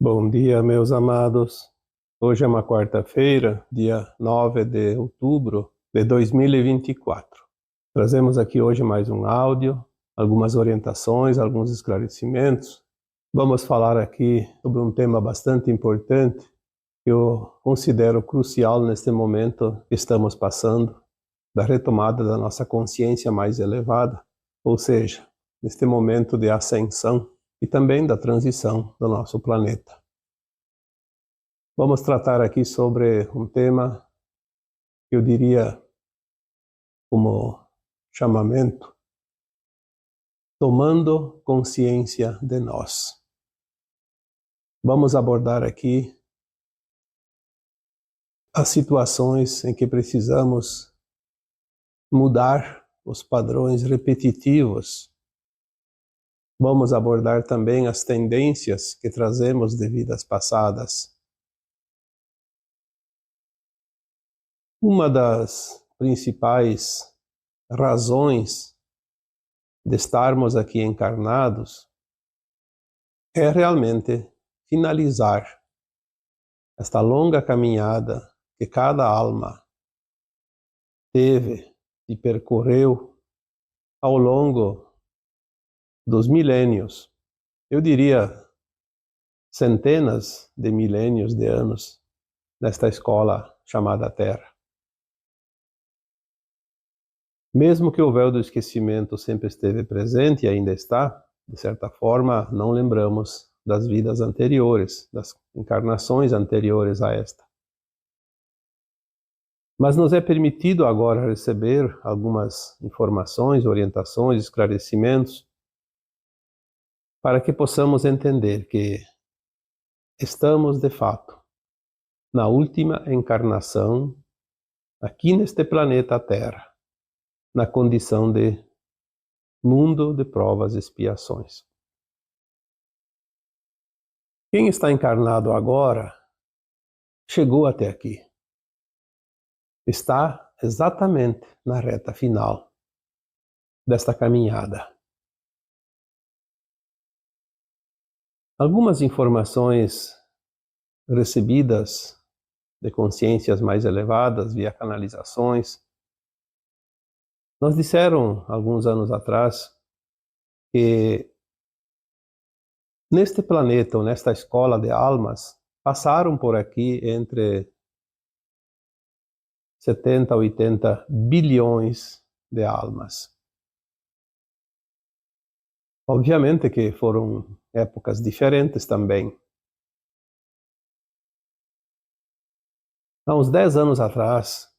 Bom dia, meus amados. Hoje é uma quarta-feira, dia 9 de outubro de 2024. Trazemos aqui hoje mais um áudio, algumas orientações, alguns esclarecimentos. Vamos falar aqui sobre um tema bastante importante que eu considero crucial neste momento que estamos passando, da retomada da nossa consciência mais elevada, ou seja, neste momento de ascensão e também da transição do nosso planeta. Vamos tratar aqui sobre um tema que eu diria como chamamento, tomando consciência de nós. Vamos abordar aqui as situações em que precisamos mudar os padrões repetitivos. Vamos abordar também as tendências que trazemos de vidas passadas. Uma das principais razões de estarmos aqui encarnados é realmente finalizar esta longa caminhada que cada alma teve e percorreu ao longo dos milênios. Eu diria centenas de milênios de anos nesta escola chamada Terra. Mesmo que o véu do esquecimento sempre esteve presente e ainda está, de certa forma, não lembramos das vidas anteriores, das encarnações anteriores a esta. Mas nos é permitido agora receber algumas informações, orientações, esclarecimentos, para que possamos entender que estamos, de fato, na última encarnação aqui neste planeta Terra, na condição de mundo de provas e expiações. Quem está encarnado agora chegou até aqui. Está exatamente na reta final desta caminhada. Algumas informações recebidas de consciências mais elevadas via canalizações nos disseram alguns anos atrás que neste planeta, ou nesta escola de almas, passaram por aqui entre 70 a 80 bilhões de almas. Obviamente que foram épocas diferentes também. Há uns 10 anos atrás,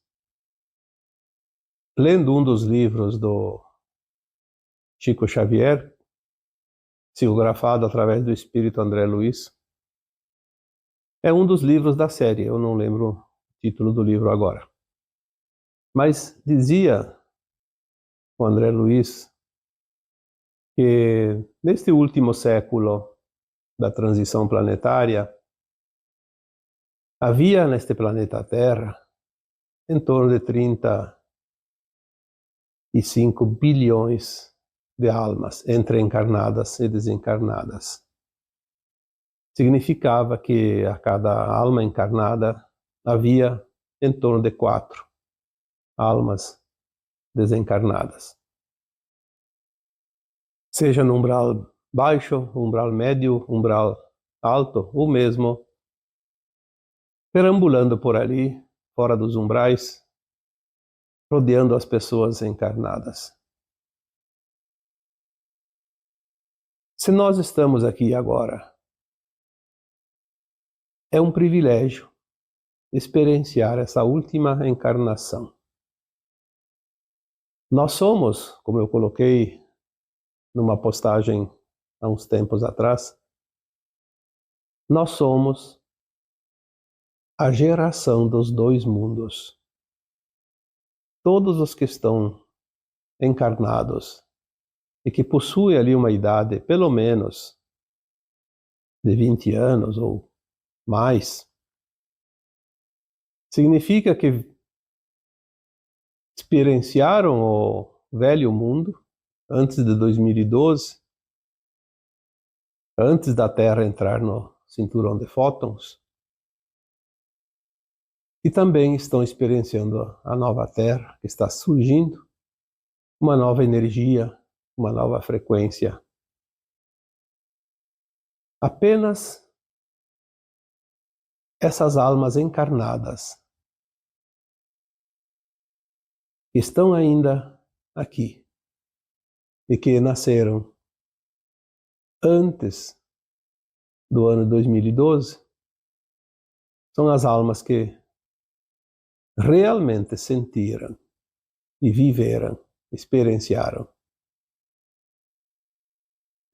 lendo um dos livros do Chico Xavier, psicografado através do espírito André Luiz, é um dos livros da série, eu não lembro o título do livro agora. Mas dizia o André Luiz que neste último século da transição planetária, havia neste planeta Terra em torno de 35 bilhões de almas, entre encarnadas e desencarnadas. Significava que a cada alma encarnada havia em torno de 4 almas desencarnadas. Seja no umbral baixo, umbral médio, umbral alto, ou mesmo perambulando por ali, fora dos umbrais, rodeando as pessoas encarnadas. Se nós estamos aqui agora, é um privilégio experienciar essa última encarnação. Nós somos, como eu coloquei numa postagem há uns tempos atrás, nós somos a geração dos 2 mundos. Todos os que estão encarnados e que possuem ali uma idade, pelo menos, de 20 anos ou mais, significa que experienciaram o velho mundo antes de 2012, antes da Terra entrar no cinturão de fótons, e também estão experienciando a nova Terra que está surgindo, uma nova energia, uma nova frequência. Apenas essas almas encarnadas que estão ainda aqui e que nasceram antes do ano 2012 são as almas que realmente sentiram e viveram, experienciaram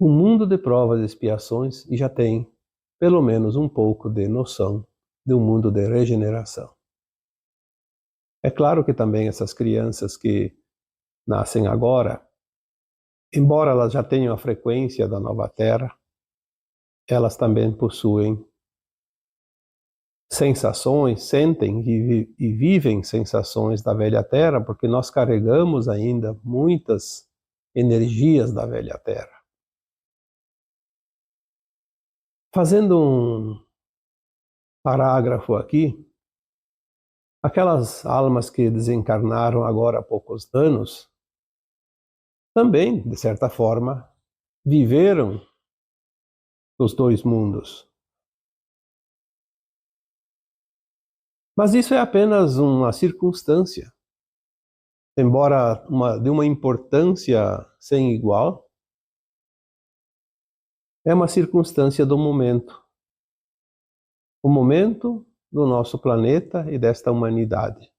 um mundo de provas e expiações e já têm pelo menos um pouco de noção de um mundo de regeneração. É claro que também essas crianças que nascem agora, embora elas já tenham a frequência da nova Terra, elas também possuem sensações, sentem e vivem sensações da velha Terra, porque nós carregamos ainda muitas energias da velha Terra. Fazendo um parágrafo aqui, aquelas almas que desencarnaram agora há poucos anos, também, de certa forma, viveram os dois mundos. Mas isso é apenas uma circunstância, embora de uma importância sem igual, é uma circunstância do momento. O momento do nosso planeta e desta humanidade.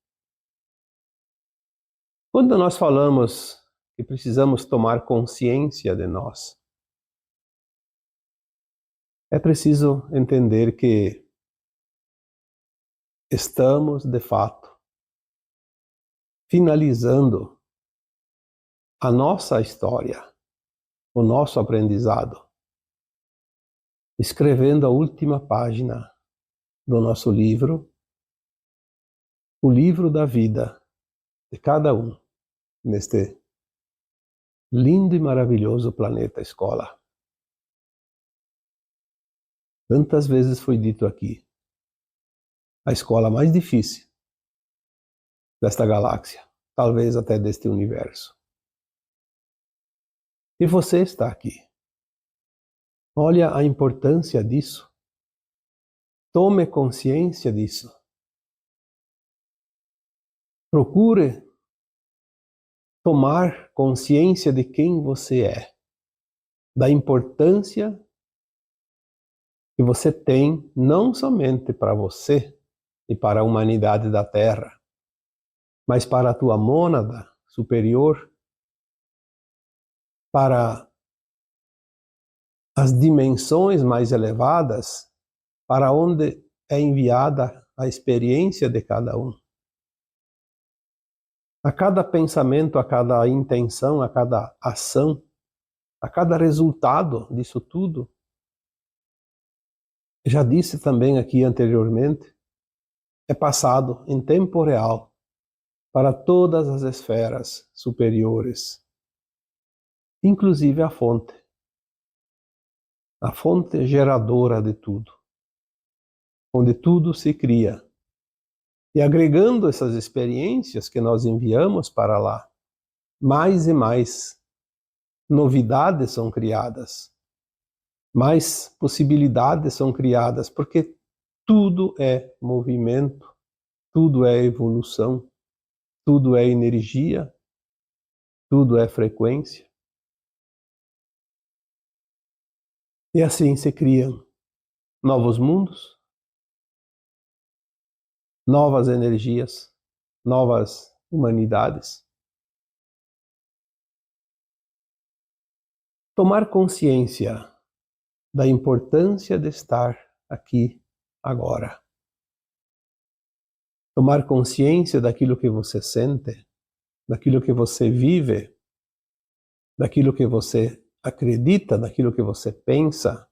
Quando nós falamos que precisamos tomar consciência de nós, é preciso entender que estamos, de fato, finalizando a nossa história, o nosso aprendizado, escrevendo a última página do nosso livro, o livro da vida de cada um neste lindo e maravilhoso planeta escola. Tantas vezes foi dito aqui, a escola mais difícil desta galáxia, talvez até deste universo. E você está aqui. Olha a importância disso. Tome consciência disso. Procure tomar consciência de quem você é, da importância que você tem não somente para você e para a humanidade da Terra, mas para a tua mônada superior, para as dimensões mais elevadas, para onde é enviada a experiência de cada um. A cada pensamento, a cada intenção, a cada ação, a cada resultado disso tudo, já disse também aqui anteriormente, é passado em tempo real para todas as esferas superiores, inclusive a fonte geradora de tudo, onde tudo se cria. E agregando essas experiências que nós enviamos para lá, mais e mais novidades são criadas, mais possibilidades são criadas, porque tudo é movimento, tudo é evolução, tudo é energia, tudo é frequência. E assim se criam novos mundos, novas energias, novas humanidades. Tomar consciência da importância de estar aqui agora. Tomar consciência daquilo que você sente, daquilo que você vive, daquilo que você acredita, daquilo que você pensa,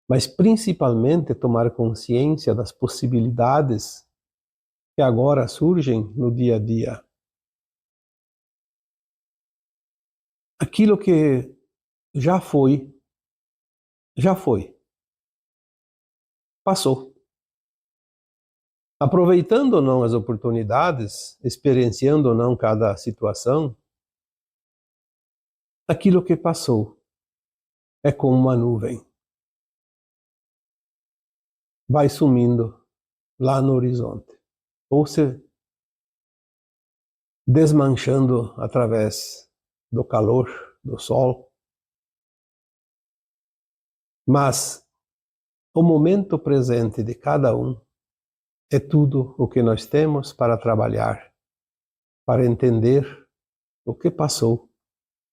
mas principalmente tomar consciência das possibilidades que agora surgem no dia a dia. Aquilo que já foi, já foi. passou. Aproveitando ou não as oportunidades, experienciando ou não cada situação, aquilo que passou é como uma nuvem. Vai sumindo lá no horizonte, ou se desmanchando através do calor, do sol. Mas o momento presente de cada um é tudo o que nós temos para trabalhar, para entender o que passou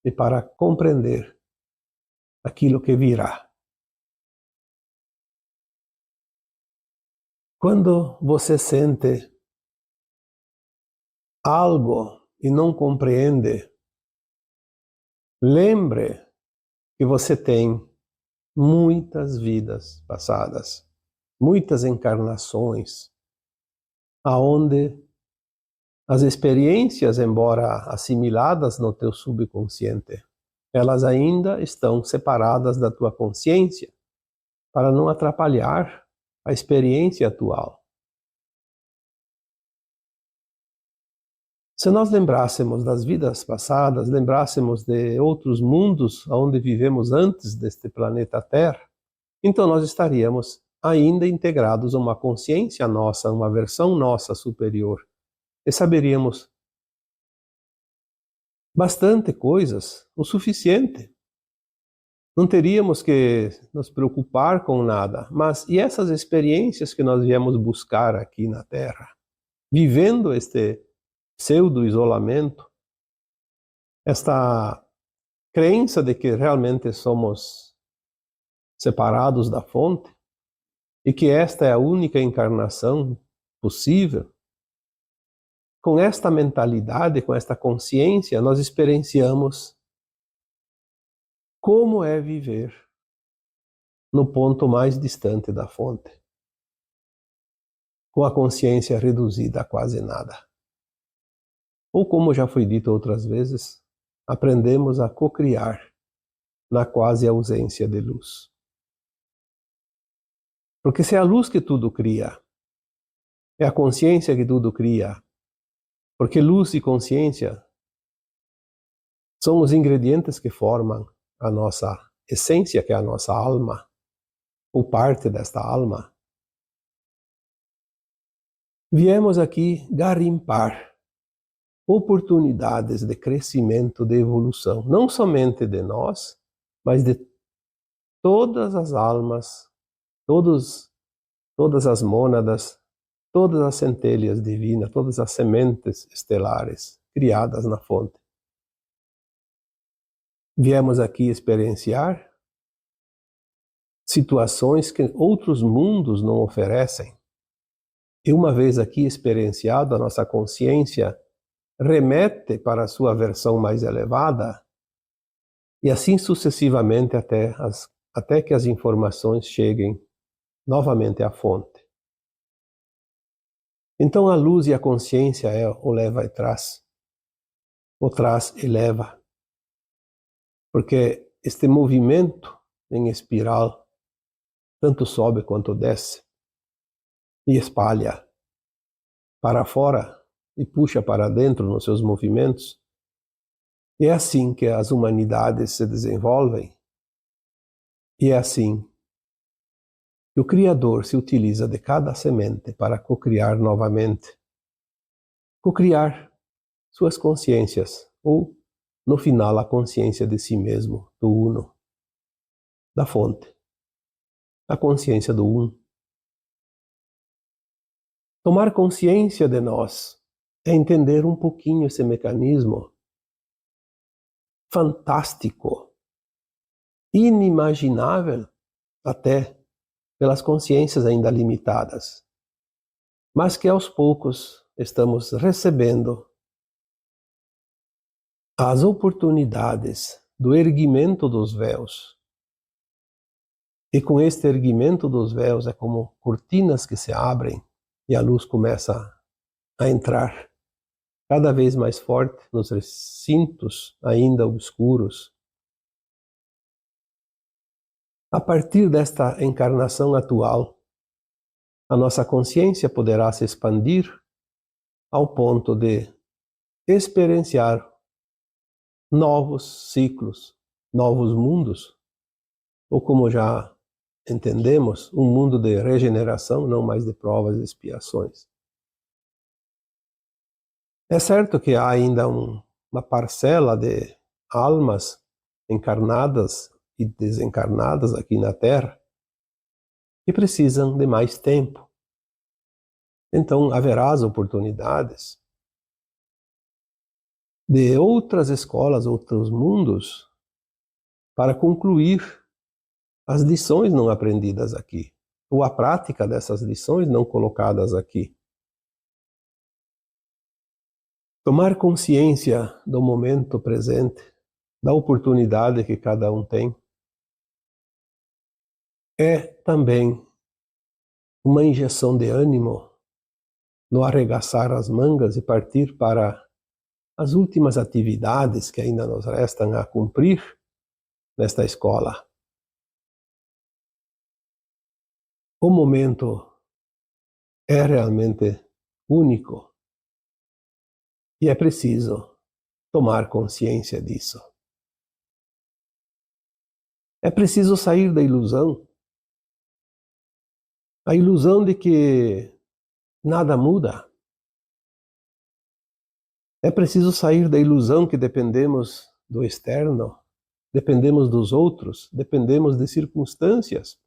e para compreender aquilo que virá. Quando você sente algo e não compreende, lembre que você tem muitas vidas passadas, muitas encarnações, aonde as experiências, embora assimiladas no teu subconsciente, elas ainda estão separadas da tua consciência, para não atrapalhar a experiência atual. Se nós lembrássemos das vidas passadas, lembrássemos de outros mundos onde vivemos antes deste planeta Terra, então nós estaríamos ainda integrados a uma consciência nossa, uma versão nossa superior, e saberíamos bastante coisas, o suficiente. Não teríamos que nos preocupar com nada, mas e essas experiências que nós viemos buscar aqui na Terra, vivendo este pseudo-isolamento, esta crença de que realmente somos separados da fonte e que esta é a única encarnação possível, com esta mentalidade, com esta consciência, nós experienciamos como é viver no ponto mais distante da fonte, com a consciência reduzida a quase nada. Ou, como já foi dito outras vezes, aprendemos a cocriar na quase ausência de luz. Porque se é a luz que tudo cria, é a consciência que tudo cria, porque luz e consciência são os ingredientes que formam a nossa essência, que é a nossa alma, ou parte desta alma. Viemos aqui garimpar oportunidades de crescimento, de evolução, não somente de nós, mas de todas as almas, todas as mônadas, todas as centelhas divinas, todas as sementes estelares criadas na fonte. Viemos aqui experienciar situações que outros mundos não oferecem. E uma vez aqui experienciado, a nossa consciência remete para a sua versão mais elevada, e assim sucessivamente até que as informações cheguem novamente à fonte. Então a luz e a consciência é o leva e traz, o traz e leva, porque este movimento em espiral tanto sobe quanto desce e espalha para fora e puxa para dentro nos seus movimentos. E é assim que as humanidades se desenvolvem, e é assim que o Criador se utiliza de cada semente para cocriar novamente, cocriar suas consciências, ou, no final, a consciência de si mesmo, do Uno, da fonte, a consciência do Um. Tomar consciência de nós é entender um pouquinho esse mecanismo fantástico, inimaginável até pelas consciências ainda limitadas, mas que aos poucos estamos recebendo as oportunidades do erguimento dos véus. E com este erguimento dos véus é como cortinas que se abrem e a luz começa a entrar cada vez mais forte nos recintos ainda obscuros. A partir desta encarnação atual, a nossa consciência poderá se expandir ao ponto de experienciar novos ciclos, novos mundos, ou como já entendemos, um mundo de regeneração, não mais de provas e expiações. É certo que há ainda uma parcela de almas encarnadas e desencarnadas aqui na Terra que precisam de mais tempo. Então haverá as oportunidades de outras escolas, outros mundos, para concluir as lições não aprendidas aqui, ou a prática dessas lições não colocadas aqui. Tomar consciência do momento presente, da oportunidade que cada um tem, é também uma injeção de ânimo no arregaçar as mangas e partir para as últimas atividades que ainda nos restam a cumprir nesta escola. O momento é realmente único e é preciso tomar consciência disso. É preciso sair da ilusão, a ilusão de que nada muda. É preciso sair da ilusão que dependemos do externo, dependemos dos outros, dependemos de circunstâncias.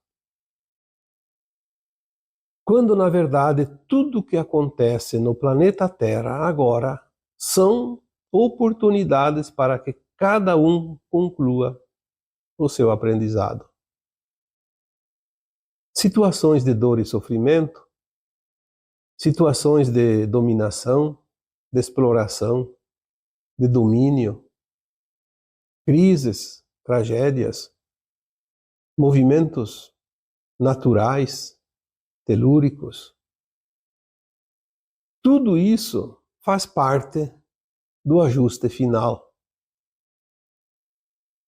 Quando, na verdade, tudo o que acontece no planeta Terra agora são oportunidades para que cada um conclua o seu aprendizado. Situações de dor e sofrimento, situações de dominação, de exploração, de domínio, crises, tragédias, movimentos naturais, telúricos. Tudo isso faz parte do ajuste final.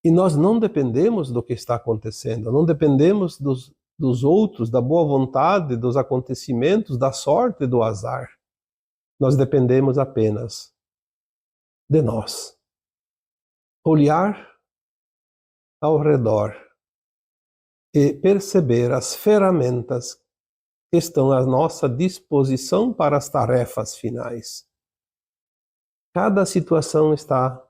E nós não dependemos do que está acontecendo, não dependemos dos outros, da boa vontade, dos acontecimentos, da sorte, do azar. Nós dependemos apenas de nós. Olhar ao redor e perceber as ferramentas que estão à nossa disposição para as tarefas finais. Cada situação está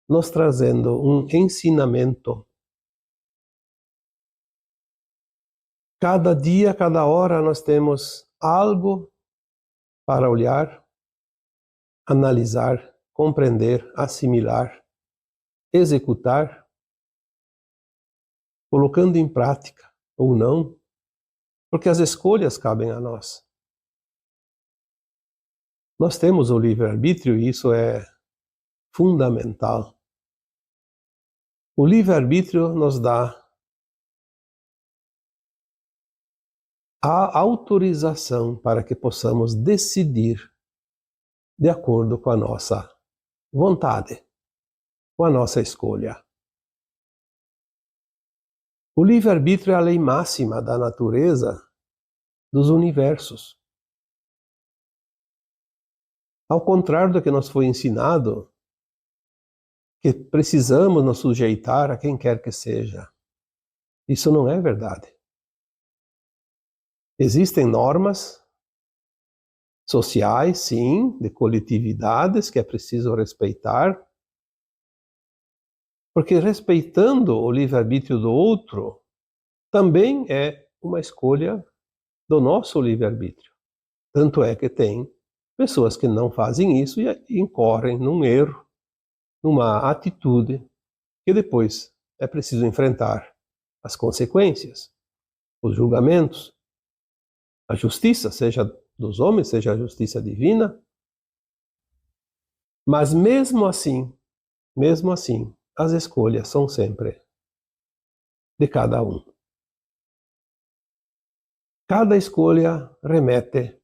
nos trazendo um ensinamento. Cada dia, cada hora, nós temos algo para olhar, analisar, compreender, assimilar, executar, colocando em prática ou não, porque as escolhas cabem a nós. Nós temos o livre-arbítrio e isso é fundamental. O livre-arbítrio nos dá a autorização para que possamos decidir de acordo com a nossa vontade, com a nossa escolha. O livre-arbítrio é a lei máxima da natureza dos universos. Ao contrário do que nos foi ensinado, que precisamos nos sujeitar a quem quer que seja. Isso não é verdade. Existem normas sociais, sim, de coletividades que é preciso respeitar, porque respeitando o livre-arbítrio do outro, também é uma escolha do nosso livre-arbítrio. Tanto é que tem pessoas que não fazem isso e incorrem num erro, numa atitude que depois é preciso enfrentar as consequências, os julgamentos, a justiça, seja dos homens, seja a justiça divina. Mas mesmo assim, as escolhas são sempre de cada um. Cada escolha remete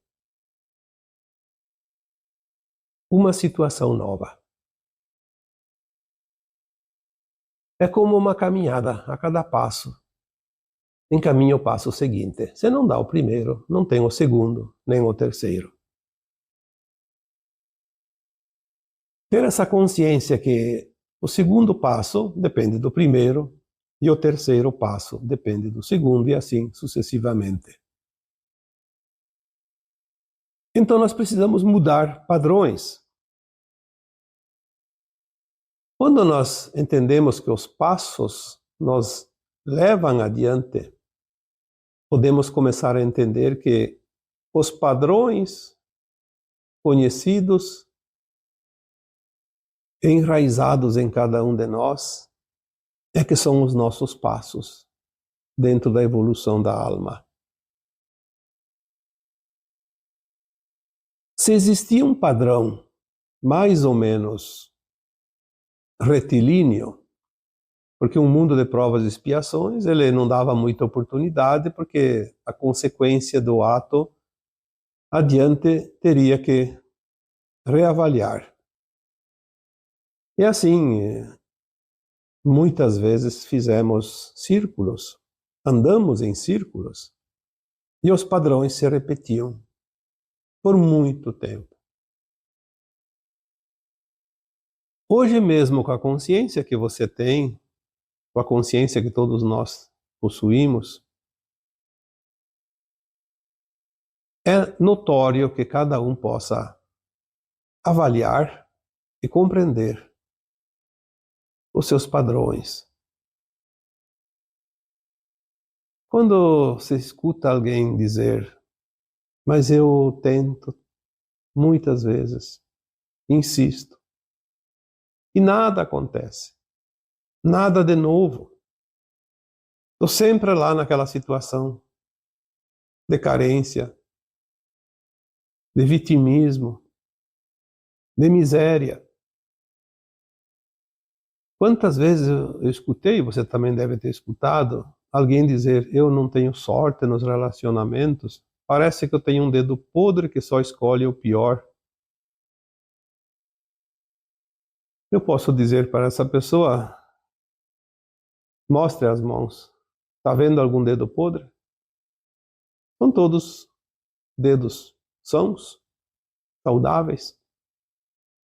uma situação nova. É como uma caminhada a cada passo. encaminha o passo seguinte. Se não dá o primeiro, não tem o segundo, nem o terceiro. Ter essa consciência que o segundo passo depende do primeiro e o terceiro passo depende do segundo e assim sucessivamente. Então nós precisamos mudar padrões. Quando nós entendemos que os passos nos levam adiante, podemos começar a entender que os padrões conhecidos, enraizados em cada um de nós, é que são os nossos passos dentro da evolução da alma. Se existia um padrão mais ou menos retilíneo, porque um mundo de provas e expiações, ele não dava muita oportunidade, porque a consequência do ato adiante teria que reavaliar. E assim, muitas vezes fizemos círculos, andamos em círculos, e os padrões se repetiam por muito tempo. Hoje mesmo, com a consciência que você tem, com a consciência que todos nós possuímos, é notório que cada um possa avaliar e compreender os seus padrões. Quando você escuta alguém dizer, mas eu tento muitas vezes, insisto, e nada acontece, nada de novo. Estou sempre lá naquela situação de carência, de vitimismo, de miséria. Quantas vezes eu escutei, você também deve ter escutado, alguém dizer, eu não tenho sorte nos relacionamentos, parece que eu tenho um dedo podre que só escolhe o pior. Eu posso dizer para essa pessoa, mostre as mãos. Está vendo algum dedo podre? São todos dedos sãos, saudáveis.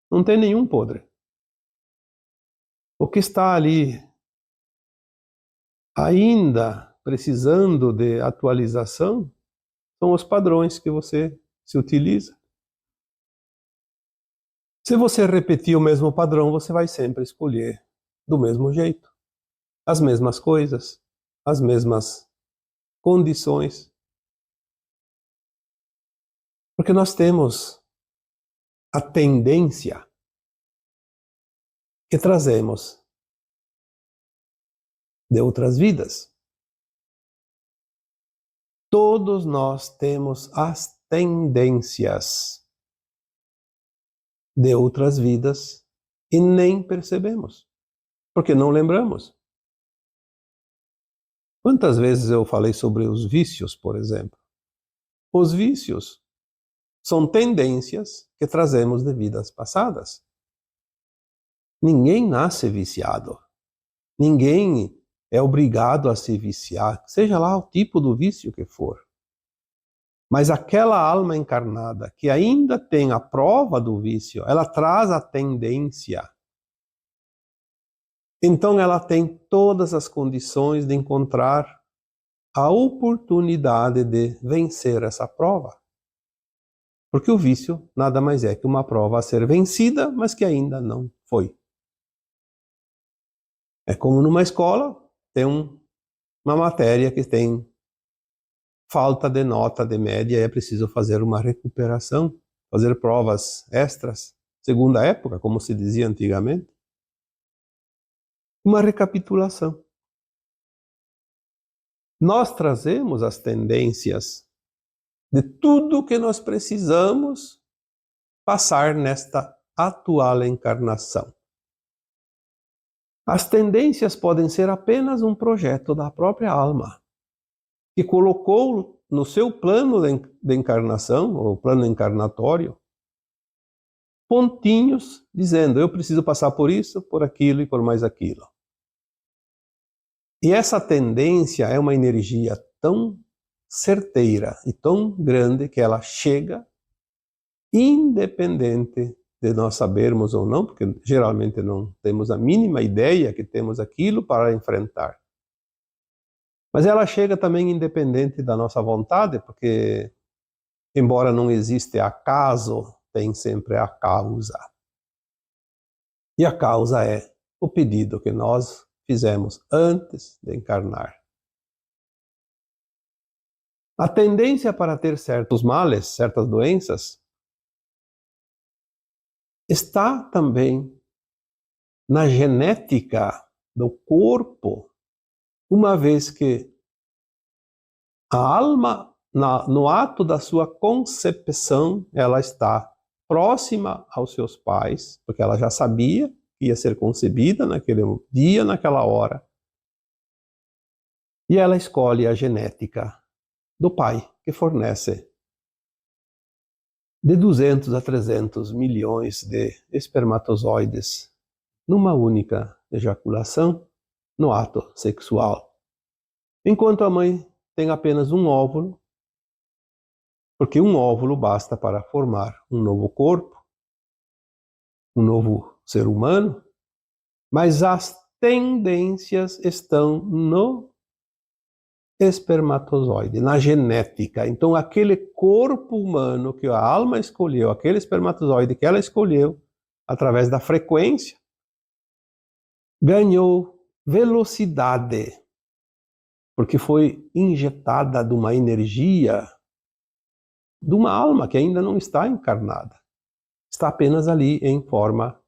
Não tem nenhum podre. O que está ali ainda precisando de atualização são os padrões que você se utiliza. Se você repetir o mesmo padrão, você vai sempre escolher do mesmo jeito, as mesmas coisas, as mesmas condições. Porque nós temos a tendência que trazemos de outras vidas. Todos nós temos as tendências de outras vidas e nem percebemos, porque não lembramos. Quantas vezes eu falei sobre os vícios, por exemplo? Os vícios são tendências que trazemos de vidas passadas. Ninguém nasce viciado. Ninguém é obrigado a se viciar, seja lá o tipo do vício que for. Mas aquela alma encarnada que ainda tem a prova do vício, ela traz a tendência. Então ela tem todas as condições de encontrar a oportunidade de vencer essa prova. Porque o vício nada mais é que uma prova a ser vencida, mas que ainda não foi. É como numa escola, tem uma matéria que tem falta de nota de média e é preciso fazer uma recuperação, fazer provas extras, segunda época, como se dizia antigamente. Uma recapitulação. Nós trazemos as tendências de tudo que nós precisamos passar nesta atual encarnação. As tendências podem ser apenas um projeto da própria alma, que colocou no seu plano de encarnação, ou plano encarnatório, pontinhos dizendo, eu preciso passar por isso, por aquilo e por mais aquilo. E essa tendência é uma energia tão certeira e tão grande que ela chega independente de nós sabermos ou não, porque geralmente não temos a mínima ideia que temos aquilo para enfrentar. Mas ela chega também independente da nossa vontade, porque, embora não existe acaso, tem sempre a causa. E a causa é o pedido que nós fizemos antes de encarnar. A tendência para ter certos males, certas doenças, está também na genética do corpo, uma vez que a alma, no ato da sua concepção, ela está próxima aos seus pais, porque ela já sabia que ia ser concebida naquele dia, naquela hora. E ela escolhe a genética do pai, que fornece de 200 a 300 milhões de espermatozoides numa única ejaculação no ato sexual. Enquanto a mãe tem apenas um óvulo, porque um óvulo basta para formar um novo corpo, um novo ser humano, mas as tendências estão no espermatozoide, na genética. Então, aquele corpo humano que a alma escolheu, aquele espermatozoide que ela escolheu, através da frequência, ganhou velocidade, porque foi injetada de uma energia de uma alma que ainda não está encarnada. Está apenas ali em forma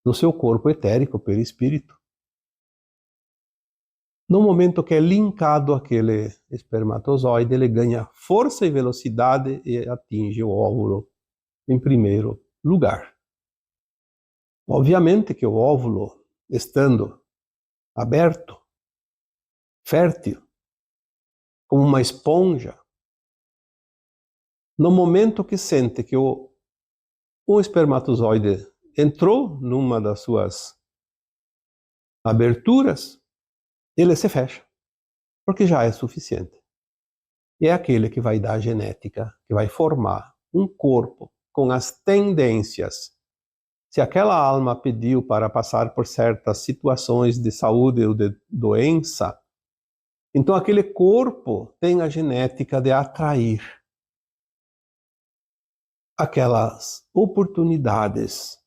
do seu corpo etérico, perispírito. No momento que é linkado aquele espermatozoide, ele ganha força e velocidade e atinge o óvulo em primeiro lugar. Obviamente que o óvulo, estando aberto, fértil, como uma esponja, no momento que sente que o espermatozoide entrou numa das suas aberturas, ele se fecha, porque já é suficiente. E é aquele que vai dar a genética, que vai formar um corpo com as tendências. Se aquela alma pediu para passar por certas situações de saúde ou de doença, então aquele corpo tem a genética de atrair aquelas oportunidades.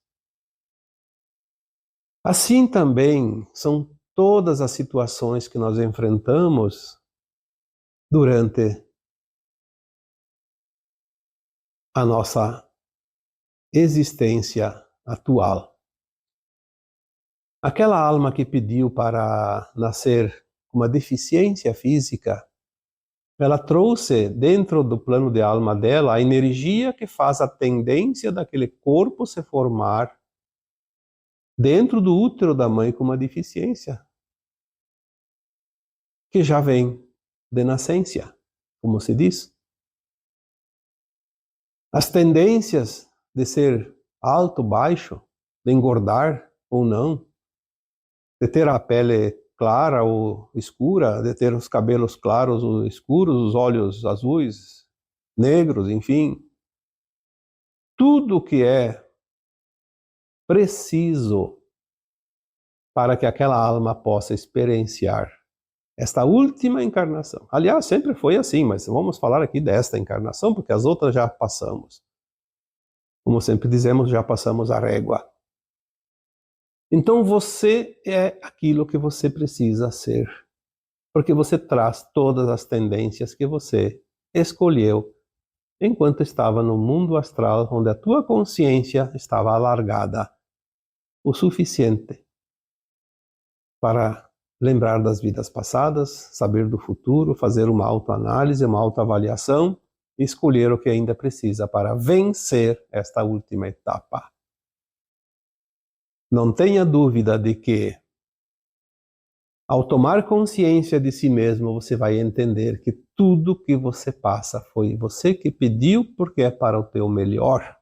Assim também são todas as situações que nós enfrentamos durante a nossa existência atual. Aquela alma que pediu para nascer com uma deficiência física, ela trouxe dentro do plano de alma dela a energia que faz a tendência daquele corpo se formar dentro do útero da mãe com uma deficiência, que já vem de nascença, como se diz. As tendências de ser alto, baixo, de engordar ou não, de ter a pele clara ou escura, de ter os cabelos claros ou escuros, os olhos azuis, negros, enfim. Tudo que é preciso para que aquela alma possa experienciar esta última encarnação. Aliás, sempre foi assim, mas vamos falar aqui desta encarnação, porque as outras já passamos. Como sempre dizemos, já passamos a régua. Então você é aquilo que você precisa ser, porque você traz todas as tendências que você escolheu enquanto estava no mundo astral, onde a tua consciência estava alargada o suficiente para lembrar das vidas passadas, saber do futuro, fazer uma autoanálise, uma autoavaliação e escolher o que ainda precisa para vencer esta última etapa. Não tenha dúvida de que, ao tomar consciência de si mesmo, você vai entender que tudo que você passa foi você que pediu, porque é para o teu melhor.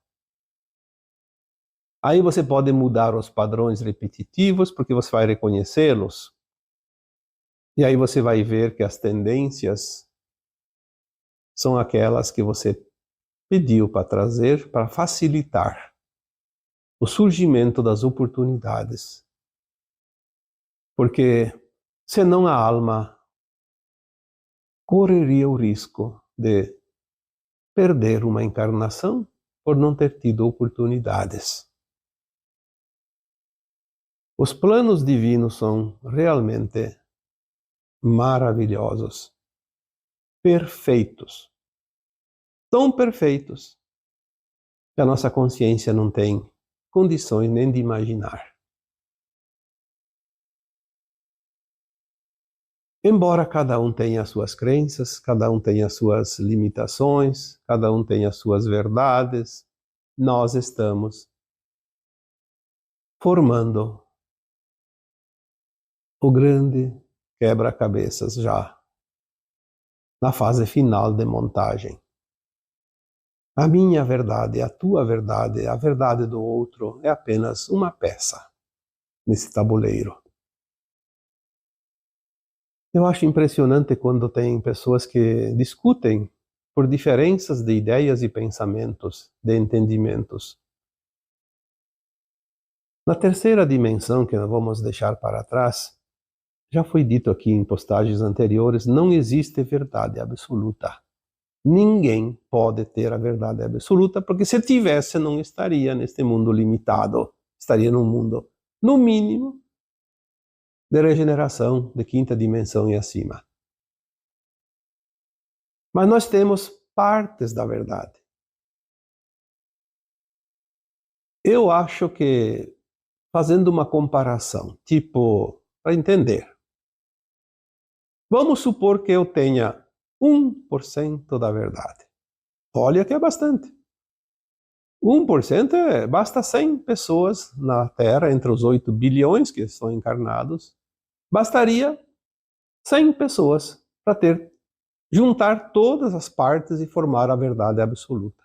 Aí você pode mudar os padrões repetitivos, porque você vai reconhecê-los. E aí você vai ver que as tendências são aquelas que você pediu para trazer, para facilitar o surgimento das oportunidades. Porque senão a alma correria o risco de perder uma encarnação por não ter tido oportunidades. Os planos divinos são realmente maravilhosos, perfeitos, tão perfeitos que a nossa consciência não tem condições nem de imaginar. Embora cada um tenha as suas crenças, cada um tenha as suas limitações, cada um tenha as suas verdades, nós estamos formando o grande quebra-cabeças já na fase final de montagem. A minha verdade, a tua verdade, a verdade do outro é apenas uma peça nesse tabuleiro. Eu acho impressionante quando tem pessoas que discutem por diferenças de ideias e pensamentos, de entendimentos. Na terceira dimensão, que nós vamos deixar para trás, já foi dito aqui em postagens anteriores, não existe verdade absoluta. Ninguém pode ter a verdade absoluta, porque se tivesse, não estaria neste mundo limitado. Estaria num mundo, no mínimo, de regeneração, de quinta dimensão e acima. Mas nós temos partes da verdade. Eu acho que, fazendo uma comparação, tipo, para entender, vamos supor que eu tenha 1% da verdade. Olha que é bastante. 1% basta 100 pessoas na Terra, entre os 8 bilhões que estão encarnados, bastaria 100 pessoas para juntar todas as partes e formar a verdade absoluta.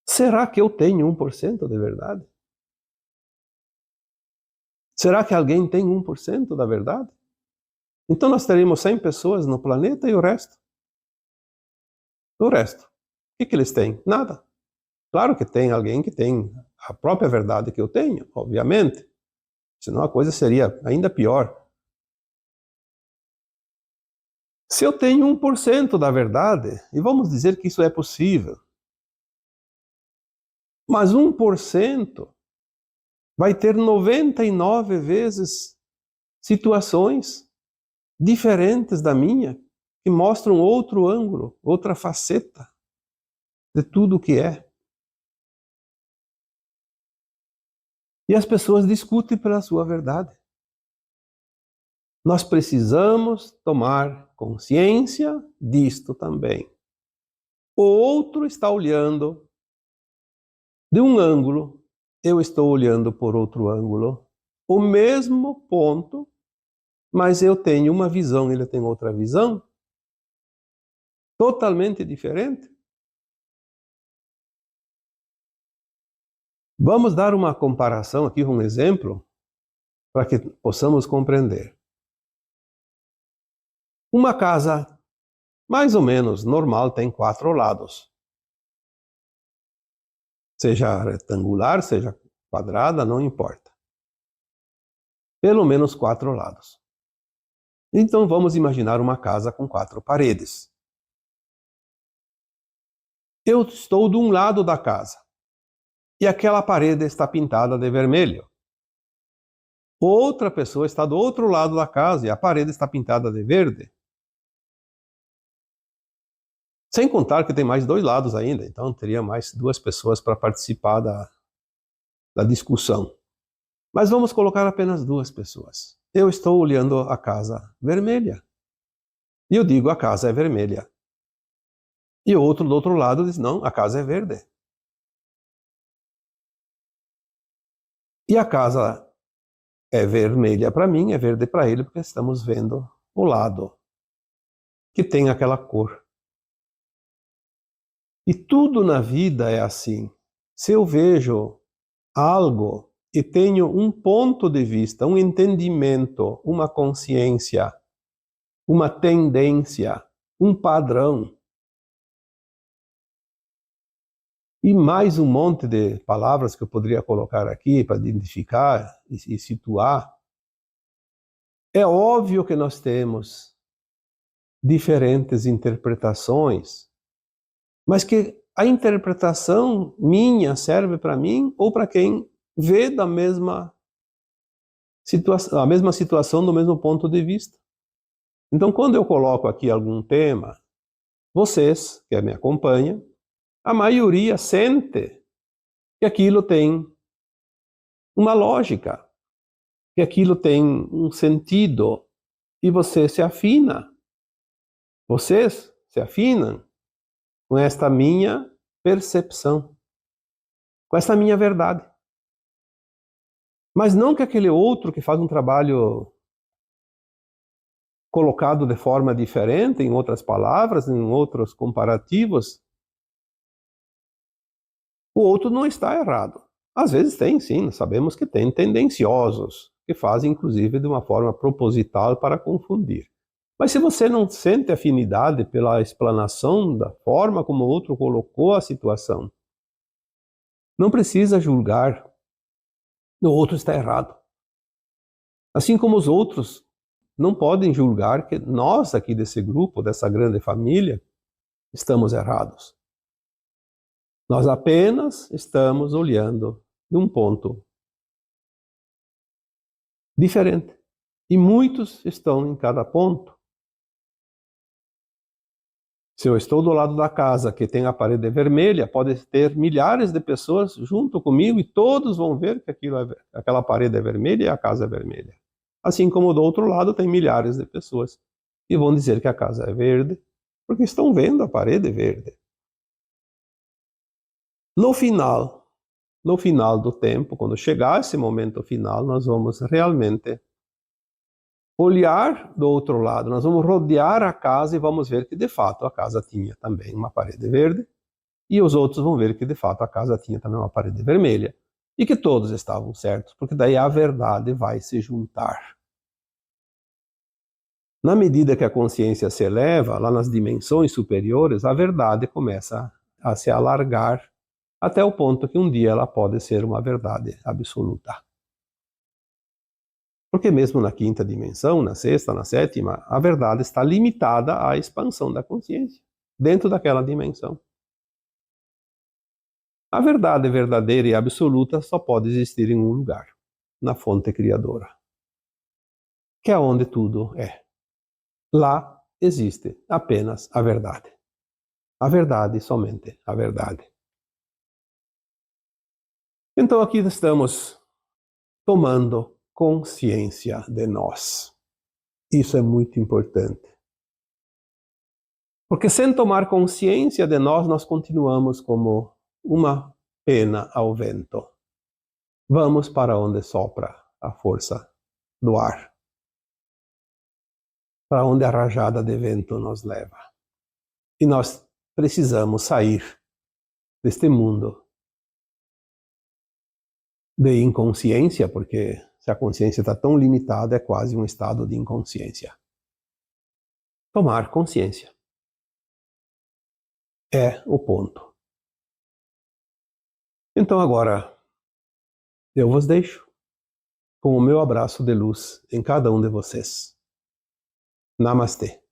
Será que eu tenho 1% de verdade? Será que alguém tem 1% da verdade? Então nós teríamos 100 pessoas no planeta e o resto? O resto, o que eles têm? Nada. Claro que tem alguém que tem a própria verdade que eu tenho, obviamente. Senão a coisa seria ainda pior. Se eu tenho 1% da verdade, e vamos dizer que isso é possível, mas 1% vai ter 99 vezes situações diferentes da minha, que mostram outro ângulo, outra faceta de tudo o que é. E as pessoas discutem pela sua verdade. Nós precisamos tomar consciência disto também. O outro está olhando de um ângulo, eu estou olhando por outro ângulo, o mesmo ponto, mas eu tenho uma visão, ele tem outra visão, totalmente diferente. Vamos dar uma comparação aqui, um exemplo, para que possamos compreender. Uma casa mais ou menos normal tem 4 lados. Seja retangular, seja quadrada, não importa. Pelo menos 4 lados. Então vamos imaginar uma casa com 4 paredes. Eu estou de um lado da casa e aquela parede está pintada de vermelho. Outra pessoa está do outro lado da casa e a parede está pintada de verde. Sem contar que tem mais 2 lados ainda, então teria mais 2 pessoas para participar da discussão. Mas vamos colocar apenas 2 pessoas. Eu estou olhando a casa vermelha. E eu digo, a casa é vermelha. E o outro do outro lado diz, não, a casa é verde. E a casa é vermelha para mim, é verde para ele, porque estamos vendo o lado que tem aquela cor. E tudo na vida é assim. Se eu vejo algo e tenho um ponto de vista, um entendimento, uma consciência, uma tendência, um padrão, e mais um monte de palavras que eu poderia colocar aqui para identificar e situar, é óbvio que nós temos diferentes interpretações, mas que a interpretação minha serve para mim ou para quem vê da mesma situação, a mesma situação do mesmo ponto de vista. Então, quando eu coloco aqui algum tema, vocês que me acompanham, a maioria sente que aquilo tem uma lógica, que aquilo tem um sentido, e você se afina. Vocês se afinam com esta minha percepção, com esta minha verdade. Mas não que aquele outro que faz um trabalho colocado de forma diferente, em outras palavras, em outros comparativos, o outro não está errado. Às vezes tem, sim, sabemos que tem tendenciosos, que fazem, inclusive, de uma forma proposital para confundir. Mas se você não sente afinidade pela explanação da forma como o outro colocou a situação, não precisa julgar. O outro está errado. Assim como os outros não podem julgar que nós aqui desse grupo, dessa grande família, estamos errados. Nós apenas estamos olhando de um ponto diferente. E muitos estão em cada ponto. Se eu estou do lado da casa que tem a parede vermelha, pode ter milhares de pessoas junto comigo e todos vão ver que aquela parede é vermelha e a casa é vermelha. Assim como do outro lado tem milhares de pessoas e vão dizer que a casa é verde, porque estão vendo a parede verde. No final do tempo, quando chegar esse momento final, nós vamos realmente olhar do outro lado, nós vamos rodear a casa e vamos ver que de fato a casa tinha também uma parede verde e os outros vão ver que de fato a casa tinha também uma parede vermelha e que todos estavam certos, porque daí a verdade vai se juntar. Na medida que a consciência se eleva, lá nas dimensões superiores, a verdade começa a se alargar até o ponto que um dia ela pode ser uma verdade absoluta. Porque mesmo na quinta dimensão, na sexta, na sétima, a verdade está limitada à expansão da consciência, dentro daquela dimensão. A verdade verdadeira e absoluta só pode existir em um lugar, na fonte criadora, que é onde tudo é. Lá existe apenas a verdade. A verdade, somente a verdade. Então aqui estamos tomando consciência de nós. Isso é muito importante. Porque sem tomar consciência de nós, nós continuamos como uma pena ao vento. Vamos para onde sopra a força do ar. Para onde a rajada de vento nos leva. E nós precisamos sair deste mundo de inconsciência, porque se a consciência está tão limitada, é quase um estado de inconsciência. Tomar consciência é o ponto. Então agora, eu vos deixo com o meu abraço de luz em cada um de vocês. Namastê.